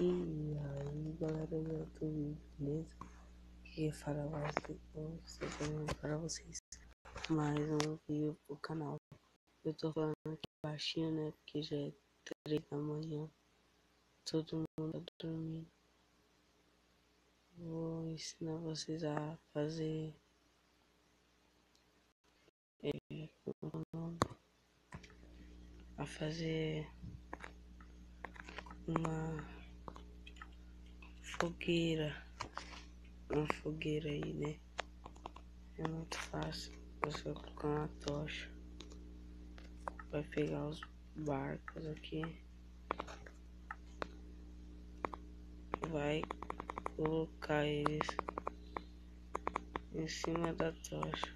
E aí galera do YouTube, beleza? Queria falar para vocês mais um vídeo pro canal. Eu tô falando aqui baixinho, né? Porque já é 3 da manhã, todo mundo tá dormindo. Vou ensinar vocês a fazer a fazer uma fogueira aí, né? É muito fácil. Você vai colocar uma tocha, vai pegar os barcos aqui, vai colocar eles em cima da tocha,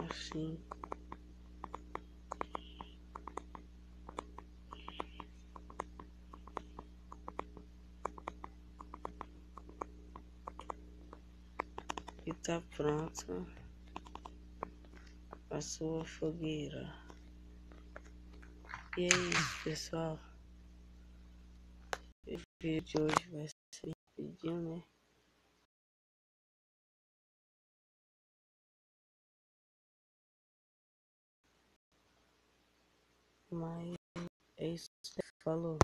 assim. E tá pronto a sua fogueira. E é isso, pessoal. O vídeo de hoje vai ser rapidinho, né? Mas é isso, falou.